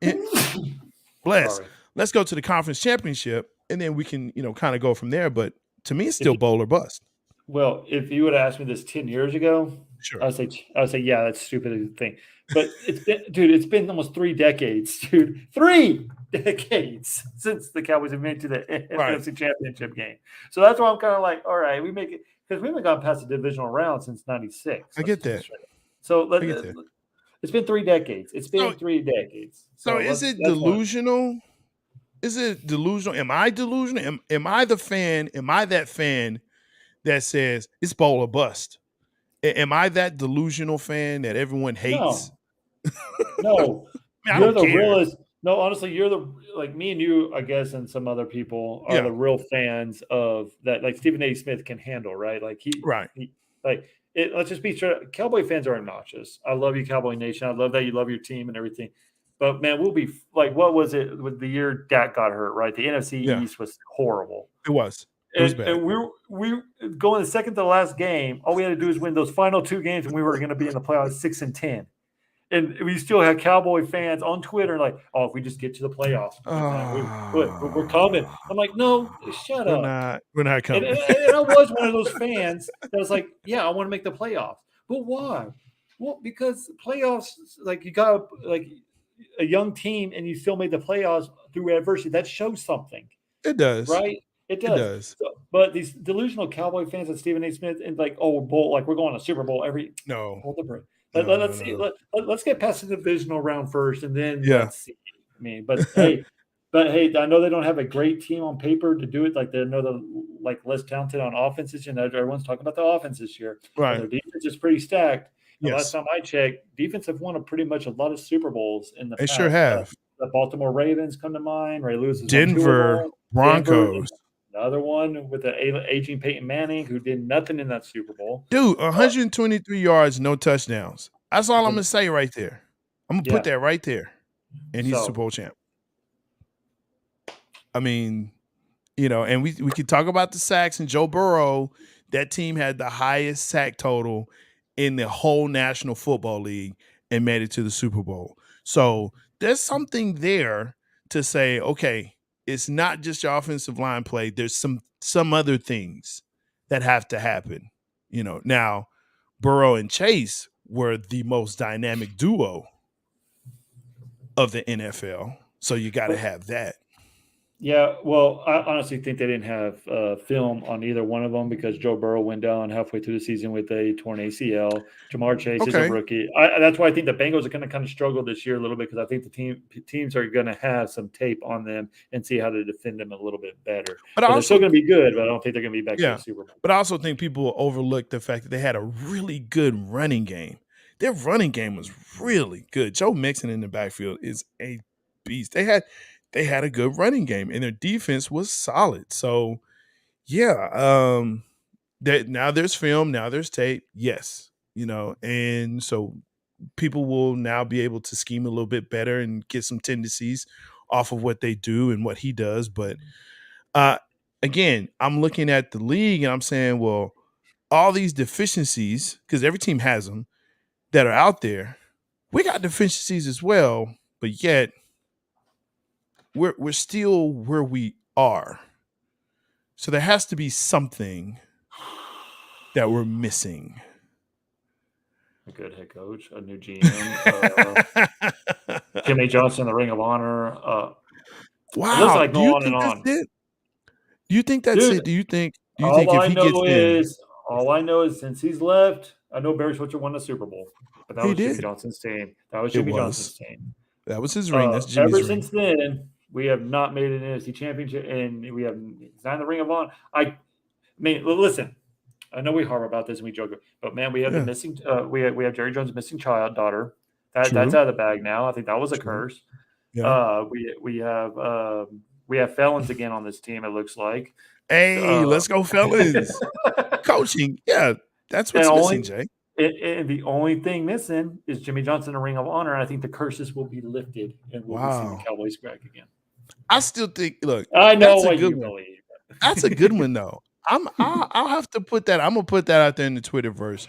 Bless. sorry. Let's go to the conference championship and then we can, kind of go from there. But to me, it's If still you, bowl or bust. well, if you would have asked me this 10 years ago, Sure. I would say, yeah, that's a stupid thing. But it's been almost 3 decades, dude. 3 decades since the Cowboys have made to the Right. NFC Championship game. So that's why I'm kind of like, all right, we make it because we haven't gone past the divisional round since '96. I Let's get just be that. straight. So I get that. it's been 3 decades. It's So been 3 decades. so So is it that's one. delusional? Is it delusional? Am I delusional? Am I the fan? Am I that fan that says it's bowl or bust? Am I that delusional fan that everyone hates? No, no, I mean, I you're don't the care. realest. No, honestly, you're the like me and you, I guess, and some other people are Yeah, the real fans of that. Like Stephen A. Smith can handle, right? Like right. he like it. Let's just be straight. Cowboy fans are obnoxious. I love you, Cowboy Nation. I love that you love your team and everything. But man, we'll be like, what was it with the year Dak got hurt? Right, the NFC Yeah, East was horrible, it was. It was and bad. we going the second to the last game. All we had to do is win those final 2 games, and we were going to be in the playoffs 6-10. And we still have Cowboy fans on Twitter like, "Oh, if we just get to the playoffs, man, we're coming." Ah, I'm like, "No, shut up." we're not And, coming. and, and I was one of those fans that was like, "Yeah, I want to make the playoffs." But why? Well, because playoffs, like you got like a young team, and you still made the playoffs through adversity. That shows something, It does. right? It It does. does. So, but these delusional Cowboy fans and Stephen A. Smith and like, oh, bowl, like we're going to Super Bowl every. No, Hold the break. no, no, Let's see. no. Let's get past the divisional round first, and then Yeah. let's see. I mean, but hey, I know they don't have a great team on paper to do it. Like they know they're like less talented on offense this year. And everyone's talking about the offense this year, but Right. their defense is pretty stacked. And last Yes. time I checked, defense have won pretty much a lot of Super Bowls in the They sure past. have. The Baltimore Ravens come to mind. Ray Lewis has won 2 of Denver them. Denver, Broncos. another one with the aging Peyton Manning, who did nothing in that Super Bowl. Dude, 123 yards, no touchdowns. That's all I'm Then- gonna say right there. I'm gonna Yeah. put that right there. And he's a So- Super Bowl champ. I mean, and we could talk about the sacks and Joe Burrow. That team had the highest sack total in the whole National Football League and made it to the Super Bowl. So there's something there to say, okay, it's not just your offensive line play. There's some other things that have to happen. Now Burrow and Chase were the most dynamic duo of the NFL. So you got to have that. Yeah, well, I honestly think they didn't have film on either one of them because Joe Burrow went down halfway through the season with a torn ACL. Jamar Chase is a Okay. rookie. That's why I think the Bengals are going to kind of struggle this year a little bit because I think the teams are going to have some tape on them and see how to defend them a little bit better. But They're also, still going to be good, but I don't think they're going to be back to Yeah. the Super Bowl. but I also think people overlook the fact that they had a really good running game. Their running game was really good. Joe Mixon in the backfield is a beast. They had a good running game, and their defense was solid. So, yeah, now there's film, now there's tape. Yes, and so people will now be able to scheme a little bit better and get some tendencies off of what they do and what he does. But again, I'm looking at the league and I'm saying, well, all these deficiencies, because every team has them that are out there, we got deficiencies as well, but yet we're still where we are. So there has to be something that we're missing. A good head coach, a new GM, Jimmy Johnson, the Ring of Honor. Wow. Like Do you on and think on. that's it? Do you think that's Dude, it? Do you think all if I he know gets in? is all I know is since he's left, I know Barry Switzer won the Super Bowl, but that He was Jimmy did. Johnson's team. That was It Jimmy was. Johnson's team. That was his ring. That's Jimmy's Ever ring. since then, we have not made an NFC championship, and we have signed the Ring of Honor. I mean, listen, I know we harp about this and we joke, but man, we have the missing. We have Jerry Jones' missing daughter. That's out of the bag now. I think that was a curse. Yeah. We have felons again on this team. It looks like Hey, let's go, fellas. Coaching, yeah, that's what's missing, Jay. And the only thing missing is Jimmy Johnson in a Ring of Honor. I think the curses will be lifted, and we'll be seeing the Wow. Cowboys back again. I still think. Look, I know that's a what good you one. believe. That's a good one, though. I'll have to put that. I'm gonna put that out there in the Twitterverse.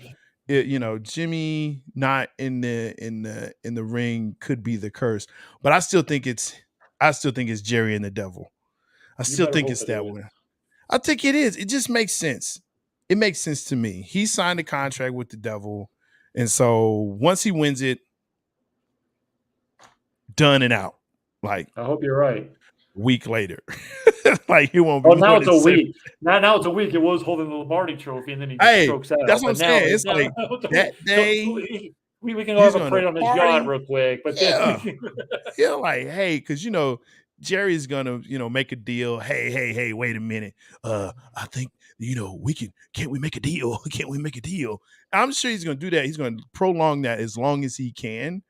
Jimmy not in the ring could be the curse, but I still think it's Jerry and the devil. I You still better think hope it's it that is. one. I think it is. It just makes sense. It makes sense to me. He signed a contract with the devil, and so once he wins it, done and out. Like I hope you're right. week later, like he won't be Oh, more now it's than a 7. week. Now it's a week. It was holding the Lombardi Trophy, and then he just Hey, strokes out. that's what I'm But now saying. it's It's like that day we can go he's have a gonna parade on his yacht party. real quick. But Yeah. then Yeah, like, hey, because Jerry's gonna, make a deal. Hey, wait a minute. I think, can't we make a deal? Can't we make a deal? I'm sure he's gonna do that. He's gonna prolong that as long as he can.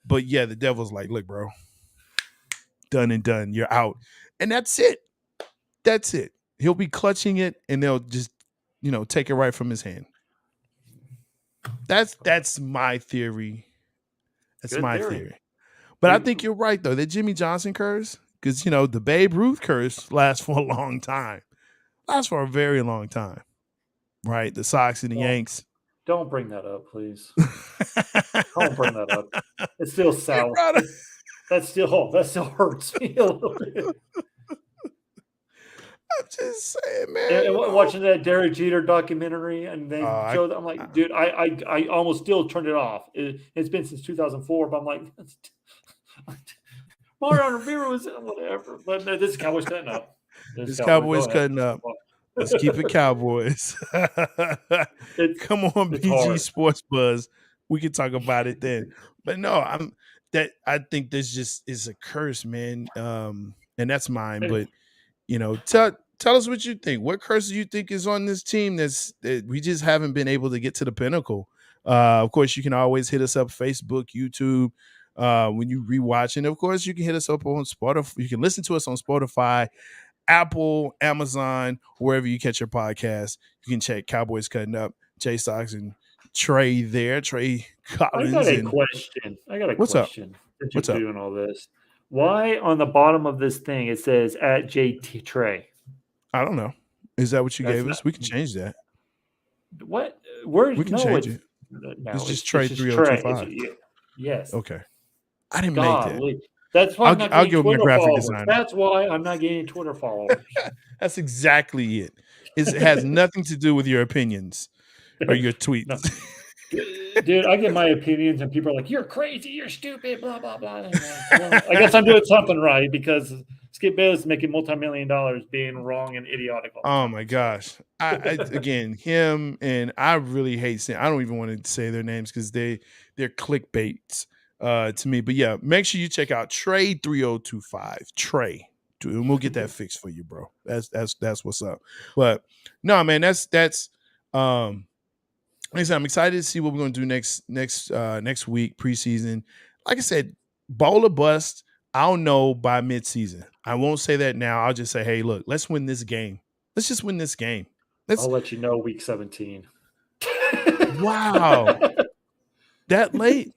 But yeah, the devil's like, look, bro, done and done. You're out. And that's it. That's it. He'll be clutching it and they'll just, take it right from his hand. That's my theory. That's good my theory. theory. But I think you're right, though. That Jimmy Johnson curse, because, the Babe Ruth curse lasts for a long time. Lasts for a very long time. Right? The Sox and the Yanks. Don't bring that up, please. Don't bring that up. It's still sour. That still hurts me a little bit. I'm just saying, man. And watching that Derek Jeter documentary, and they showed, I'm like, dude, I almost still turned it off. It's been since 2004, but I'm like, Mario Rivera was whatever. But no, this is Cowboys cutting up. This Cowboys cutting up. Let's keep it Cowboys. Come on, BG hard. Sports Buzz. We can talk about it then. But no, I think this just is a curse, man. And that's mine. But tell us what you think. What curse do you think is on this team that we just haven't been able to get to the pinnacle? Of course, you can always hit us up Facebook, YouTube, when you rewatch. And of course, you can hit us up on Spotify. You can listen to us on Spotify, Apple, Amazon, wherever you catch your podcast. You can check Cowboys Cutting Up, J-Stogs and Trey there, Trey Collins. I got a question. What's question. Up? What's up? Doing all this? Why on the bottom of this thing it says at JT Trey? I don't know. Is that what you gave us? We can change that. What? Where? We can change it. No, it's just Trey 3025. Yes. Okay. I didn't make that. That's why I'll give him a graphic designer. That's why I'm not getting Twitter followers. That's exactly it. It has nothing to do with your opinions or your tweets. No. Dude, I get my opinions and people are like, you're crazy, you're stupid, blah, blah, blah. Well, I guess I'm doing something right because Skip Bayless is making $multi-million being wrong and idiotic. Oh, my gosh. Again, him, and I really hate saying, I don't even want to say their names because they're clickbaits to me. But yeah, make sure you check out Trey 3025. Trey. And we'll get that fixed for you, bro. That's what's up. But no, man, that's like I said, I'm excited to see what we're going to do next week, preseason. Like I said, bowl or bust, I'll know by midseason. I won't say that now. I'll just say, hey, look, let's win this game. Let's just win this game. I'll let you know week 17. Wow. That late?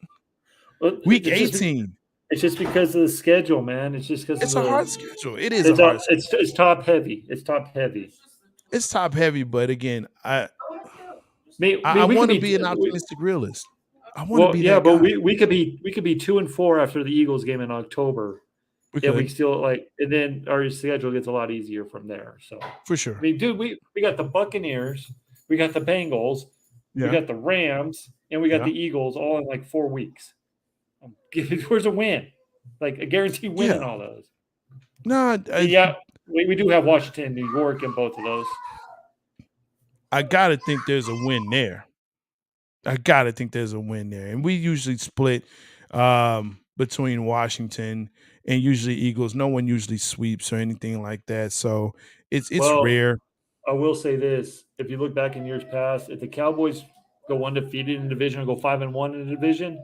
Week 18. It's just because of the schedule, man. It's just because it's a hard schedule. It is a hard schedule. It's top heavy. It's top heavy. It's top heavy, but again, I want to be an optimistic realist. I want to be that guy. But we could be 2-4 after the Eagles game in October. We still and then our schedule gets a lot easier from there. So for sure. I mean, dude, we got the Buccaneers, we got the Bengals, we got the Rams, and we got the Eagles all in like 4 weeks. Where's a win? Like a guaranteed win in all those. No, we do have Washington and New York in both of those. I gotta think there's a win there. And we usually split between Washington and usually Eagles. No one usually sweeps or anything like that. So it's rare. I will say this: if you look back in years past, if the Cowboys go undefeated in the division or go 5-1 in the division,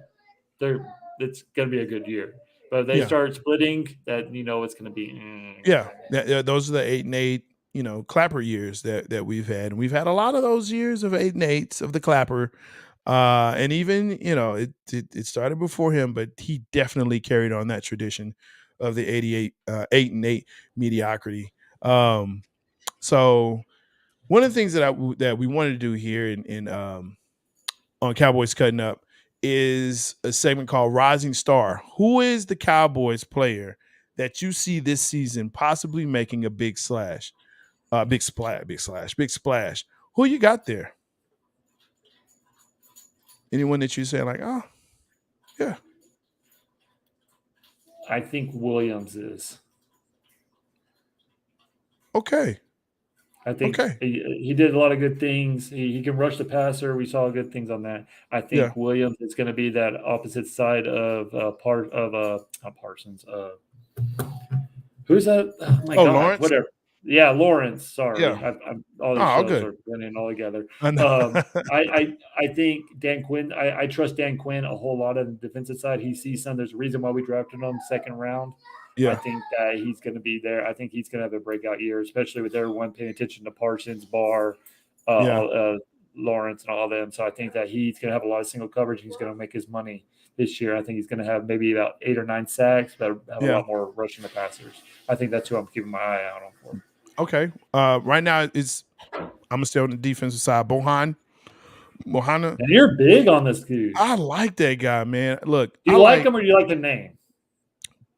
it's going to be a good year. But if they start splitting, that it's going to be those are the 8-8. Clapper years that we've had. And we've had a lot of those years of 8 and 8s of the Clapper. And even, it started before him, but he definitely carried on that tradition of the 88 8 and 8 mediocrity. Um, so one of the things that we wanted to do here in on Cowboys Cutting Up is a segment called Rising Star. Who is the Cowboys player that you see this season possibly making a big splash? Who you got there? Anyone that you say like, oh yeah, I think Williams is. okay, I think okay, he did a lot of good things. He can rush the passer. We saw good things on that. I yeah. think Williams is going to be that opposite side of not Parsons. Who's that? Oh my Oh, God, Lawrence, whatever. Yeah, Lawrence. Sorry, yeah. I'm all Oh, these all shows good. are running all together. I know. I think Dan Quinn. I trust Dan Quinn a whole lot on the defensive side. He sees some. There's a reason why we drafted him second round. I Yeah, think that he's going to be there. I think he's going to have a breakout year, especially with everyone paying attention to Parsons, Barr, yeah, Lawrence, and all of them. So I think that he's going to have a lot of single coverage. He's going to make his money this year. I think he's going to have maybe about 8 or 9 sacks, but have a yeah. lot more rushing the passers. I think that's who I'm keeping my eye out on for. Okay. Right now I'm gonna stay on the defensive side. Mohana. And you're big on this dude. I like that guy, man. Look, Do I you like like him or do you like the name?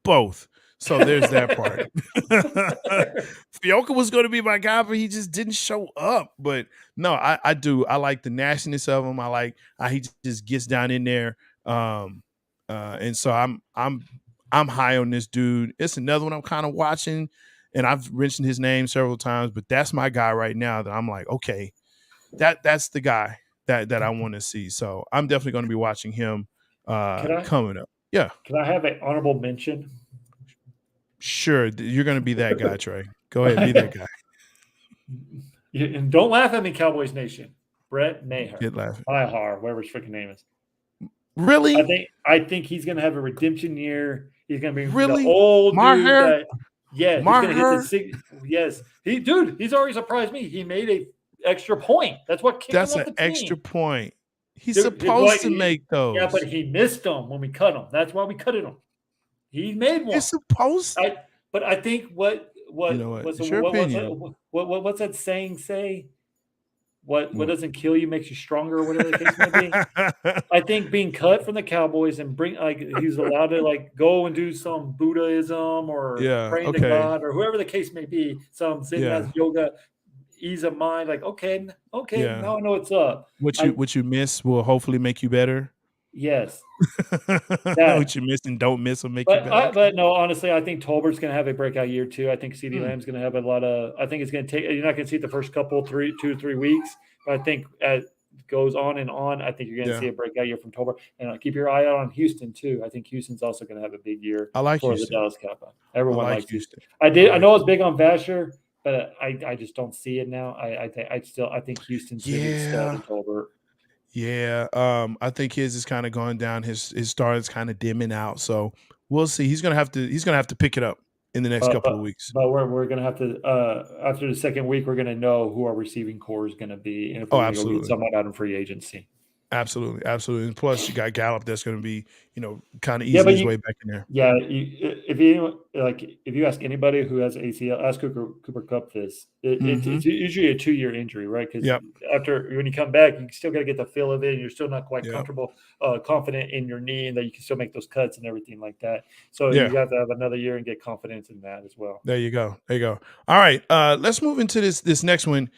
both. So there's that part. Fioka was going to be my guy, but he just didn't show up. But no, I do. I like the nastiness of him. I like how he just gets down in there. And so I'm high on this dude. It's another one I'm kind of watching, and I've mentioned his name several times, but that's my guy right now. That I'm like, okay, that's the guy that I want to see. So I'm definitely going to be watching him coming up. Yeah. Can I have an honorable mention? Sure, you're going to be that guy, Trey. Go ahead, be that guy. And don't laugh at me, Cowboys Nation. Brett Maher. Get laughing. Mahar, whatever his freaking name is. Really? I think he's going to have a redemption year. He's going to be Really? the old dude Maher? he's going to hit the six. Yes, he's already surprised me. He made a extra point. That's what kicked him off the team. That's an extra point. He's Dude, supposed to make those. Yeah, but he missed them when we cut him. That's why we cut him. He made one. It's supposed. But I think what You know what? It's your opinion. what's that saying say? What doesn't kill you makes you stronger, or whatever the case may be. I think being cut from the Cowboys and he's allowed to go and do some Buddhism or praying to God or whoever the case may be, some Zen as yoga, ease of mind. Okay, now I know what's up. What you miss will hopefully make you better. Yes. What you miss and don't miss will make you better. But no, honestly, I think Tolbert's going to have a breakout year too. I think CeeDee Lamb's going to have a lot of. I think it's going to take. You're not going to see it the first 2 to 3 weeks, but I think as it goes on and on, I think you're going to see a breakout year from Tolbert. And keep your eye out on Houston too. I think Houston's also going to have a big year. I like for Houston. The Dallas Cowboys. Everyone likes Houston. I know it's big on Vasher, but I just don't see it now. I think Houston's going to be stud in Tolbert. Yeah, I think his is kind of going down. His star is kind of dimming out. So we'll see. He's gonna have to pick it up in the next couple of weeks. But we're gonna have to after the second week, we're gonna know who our receiving core is gonna be, and if we're gonna go get someone out in free agency. Absolutely. And plus, you got Gallup that's going to be, kind of easing his way back in there. Yeah, if you ask anybody who has ACL, ask Cooper Kupp this. It's usually a 2-year injury, right? Because after when you come back, you still got to get the feel of it, and you're still not quite comfortable, confident in your knee, and that you can still make those cuts and everything like that. So you have to have another year and get confidence in that as well. There you go. All right, let's move into this next one.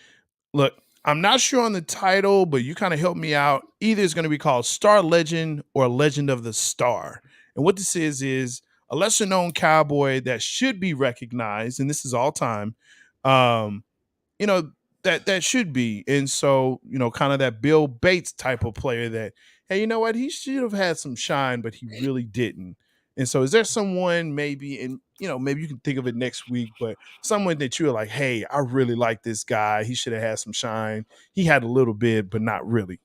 Look, I'm not sure on the title, but you kind of helped me out. Either it's going to be called Star Legend or Legend of the Star. And what this is a lesser known Cowboy that should be recognized, and this is all time, that should be. And so, kind of that Bill Bates type of player that, hey, you know what? He should have had some shine, but he really didn't. And so is there someone maybe, and maybe you can think of it next week, but someone that you're like, hey, I really like this guy. He should have had some shine. He had a little bit, but not really.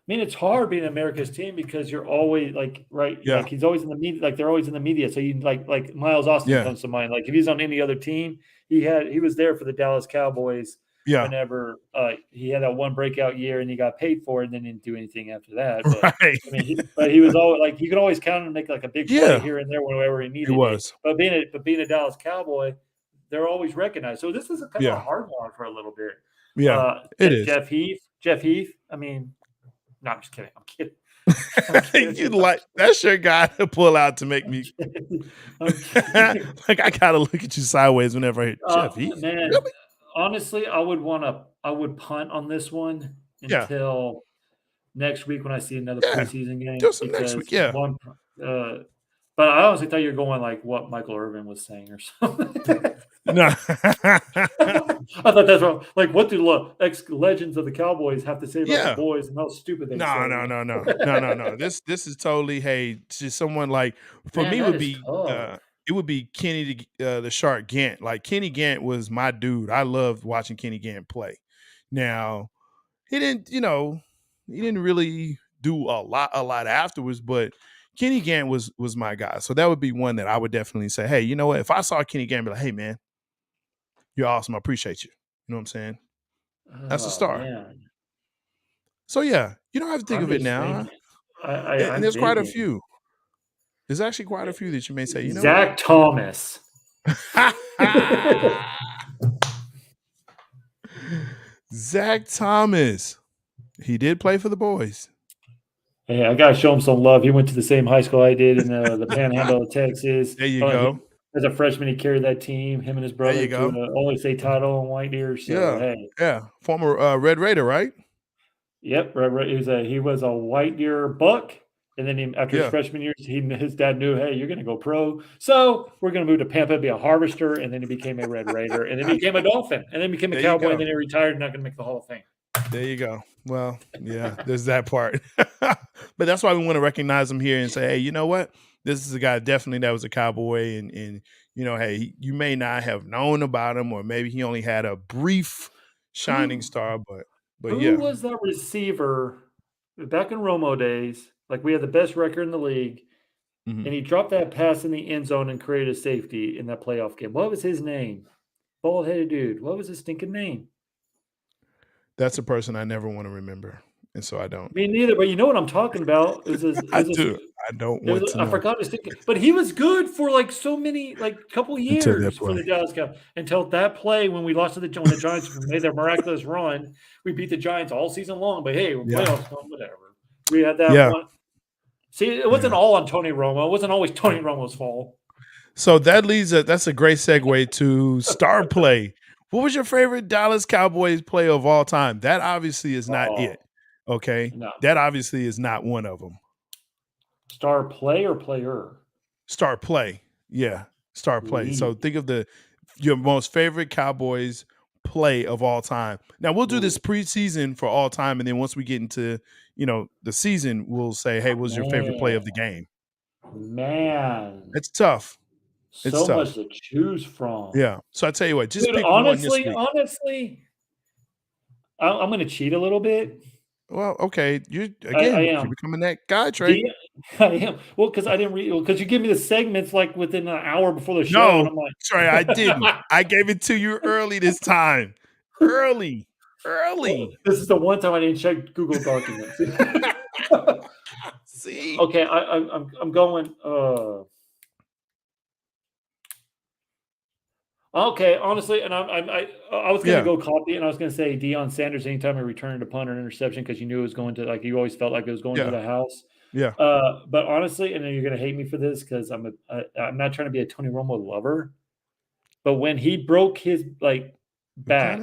mean, it's hard being America's team because you're always like, right, Yeah. like he's always in the media, like they're always in the media. So you like Miles Austin Yeah. comes to mind. Like if he's on any other team, he was there for the Dallas Cowboys Yeah. whenever he had that one breakout year and he got paid for it and then didn't do anything after that. But Right. I mean, he was always like you could always count on him to make like a big play Yeah. here and there whenever he It needed it. was. But being a Dallas Cowboy, they're always recognized. So this is a kind of a Yeah. hard one for a little bit. Yeah. It is. Jeff Heath. I mean, no, I'm just kidding. I'm kidding. I'm You kidding. like that's your guy to pull out to make me I'm kidding. like I gotta look at you sideways whenever I hear Jeff Heath. Man, Really? honestly, I would punt on this one Yeah. until next week when I see another Yeah. preseason Do game some next week. because Yeah. one, uh, but I honestly thought you were going like what Michael Irvin was saying or something. No. I thought that's wrong. Like, what do ex legends of the Cowboys have to say about the Yeah. boys and how stupid they No, say? no, no, no. No, no, no. This is totally, hey, just someone like for Man, me that would is be tough. it would be Kenny the Shark Gant. Like Kenny Gant was my dude. I loved watching Kenny Gant play. Now, he didn't, he didn't really do a lot afterwards, but Kenny Gant was my guy. So that would be one that I would definitely say, hey, you know what? If I saw Kenny Gant, I'd be like, hey man, you're awesome. I appreciate you. You know what I'm saying? That's a Oh star. man, So yeah, you don't have to think I'm of it just now. thinking. And I'm there's quite a thinking. few. There's actually quite a few that you may say, you know what? Zach Thomas. Zach Thomas. He did play for the boys. Hey, I gotta show him some love. He went to the same high school I did in the Panhandle of Texas. There you go. As a freshman, he carried that team, him and his There brother, you to go. an only state title in White Deer. So Yeah. hey, Yeah. Former Red Raider, right? yep, right. He was a White Deer Buck, and then after his Yeah. freshman years, his dad knew, hey, you're gonna go pro, so we're gonna move to Pampa, be a Harvester, and then he became a Red Raider, and then became a Dolphin, and then became a There you Cowboy, and go. then he retired, not gonna make the Hall of Fame. There you go. Well, yeah, there's that part. But that's why we want to recognize him here and say, hey, you know what? This is a guy definitely that was a cowboy. And hey, you may not have known about him, or maybe he only had a brief shining Who star, but who yeah. was that receiver back in Romo days? Like we had the best record in the league, Mhm. and he dropped that pass in the end zone and created a safety in that playoff game. What was his name? Bald headed dude. What was his stinking name? That's a person I never want to remember. And so I don't. Me neither, but you know what I'm talking about. I do. I don't want to I know forgot his name, but he was good for like so many, like couple until that years for play. the Dallas Cowboys until that play when we lost to when the Giants made their miraculous run. We beat the Giants all season long, but hey, Yeah. playoffs, whatever. We had that Yeah. one. See, it wasn't Yeah. all on Tony Romo. It wasn't always Tony Romo's fault. So that's a great segue to star play. What was your favorite Dallas Cowboys play of all time? That obviously is not Oh it. Okay. no, That obviously is not one of them. star play or player? Star play. Yeah. Star play. So Ooh. think of your most favorite Cowboys play of all time. Now we'll do this Ooh. preseason for all time. And then once we get into, the season, we'll say, hey, what was your favorite play Man, of the game? man, It's tough. It's so much tough. to choose from. Yeah. So I tell you what, just Dude, pick one this week. honestly, I'm gonna cheat a little bit. Well, okay. I You're am. becoming that guy, Trey. D I am. Well, because I didn't read because you give me the segments, like, within an hour before the show, and No, I'm Trey, I didn't. like I gave it to you early this time. Early. Well, Early. this is the one time I didn't check Google Documents. See? Okay, I'm going, okay, honestly, and I was gonna Yeah. go copy, and I was gonna say Deion Sanders anytime he returned a punt or an interception because you knew it was going to, like, you always felt like it was going to Yeah. the house. Yeah. But honestly, and then you're gonna hate me for this because I'm not trying to be a Tony Romo lover, but when he broke his, like, I kinda back,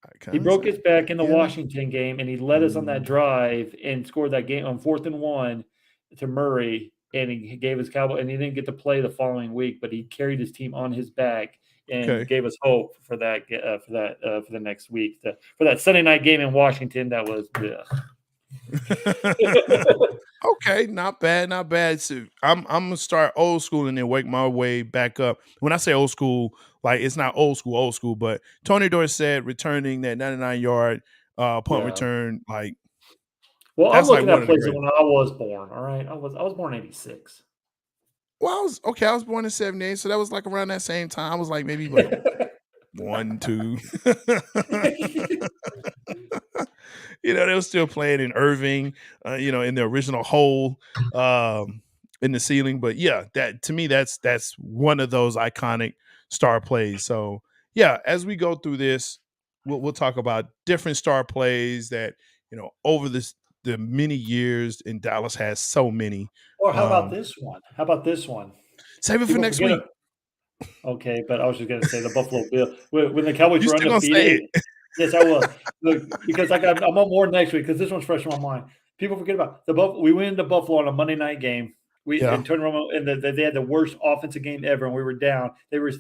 I he kinda broke his back in the get it. Washington game, and he led us on that Mm, drive and scored that game on 4th and 1 to Murray, and he gave his Cowboy, and he didn't get to play the following week, but he carried his team on his back and okay. gave us hope for that for the next week, for that Sunday night game in Washington that was Okay, not bad, not bad. So I'm gonna start old school and then wake my way back up. When I say old school, like it's not old school, but Tony Dorsett returning that 99-yard punt Yeah. return, like Well, I'm That's like looking one at of the places greatest. when I was born. All right, I was born in '86. Well, I was born in '78, so that was like around that same time. I was like maybe what 1, 2. They were still playing in Irving, in the original hole in the ceiling. But yeah, that to me, that's one of those iconic star plays. So yeah, as we go through this, we'll talk about different star plays that over the many years, and Dallas has so many. Or how about Um, this one? How about this one? Save it for People next forget week. Okay, but I was just gonna say the Buffalo Bill when the Cowboys You were still gonna say undefeated. it? Yes, I will. Look, because I'm on more next week because this one's fresh in my mind. People forget about the Buff we went into Buffalo on a Monday night game. We Yeah. and turned around and they had the worst offensive game ever, and we were down. They were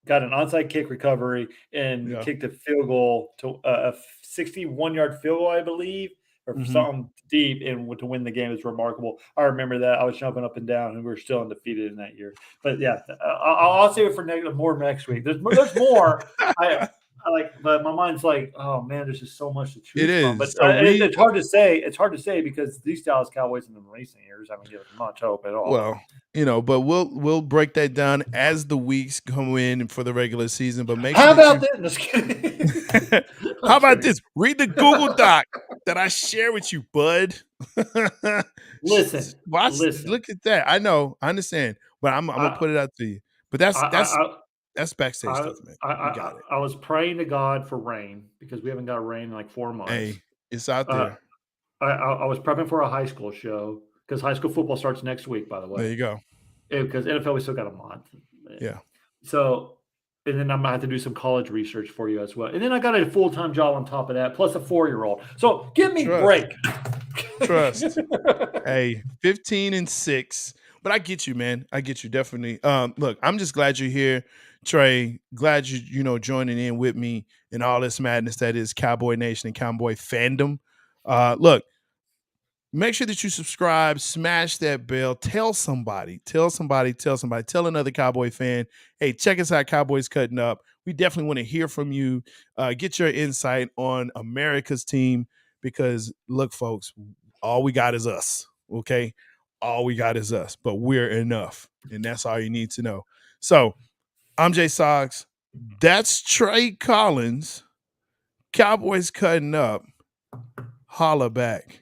got an onside kick recovery and Yeah. kicked a field goal to a 61-yard field goal, I believe, or Hmm. something deep, and to win the game is remarkable. I remember that. I was jumping up and down, and we were still undefeated in that year. But yeah, I'll save it for more next week. There's more. I like, but my mind's like, oh man, there's just so much to It choose from. But is. So it's hard to say. It's hard to say because these Dallas Cowboys in the recent years haven't given much hope at all. Well, but we'll break that down as the weeks come in for the regular season. But make sure How that about you this? Just kidding. how I'm about kidding. this? Read the Google Doc that I share with you, bud. Listen, Watch, listen. look at that. I know, I understand, but I'm gonna I put it out to you. But that's I that's I that's backstage I stuff, man. I You I got it. I was praying to God for rain because we haven't got rain in like 4 months. Hey, it's out Uh, there. I was prepping for a high school show because high school football starts next week, by the There way. you go. Because NFL, we still got a month. Yeah. So, and then I'm gonna have to do some college research for you as well. And then I got a full-time job on top of that, plus a 4-year-old. So give me Trust. break. Trust. Hey, 15-6. But I get you, man. I get you definitely. Look, I'm just glad you're here, Trey. Glad joining in with me in all this madness that is Cowboy Nation and Cowboy fandom. Look, make sure that you subscribe, smash that bell, tell somebody, tell somebody, tell somebody, tell another Cowboy fan. Hey, check us out, Cowboys Cutting Up. We definitely want to hear from you. Get your insight on America's team because look, folks, all we got is us. Okay, all we got is us, but we're enough, and that's all you need to know. So I'm J-Stogs. That's Trey Collins. Cowboys Cutting Up. Holla back.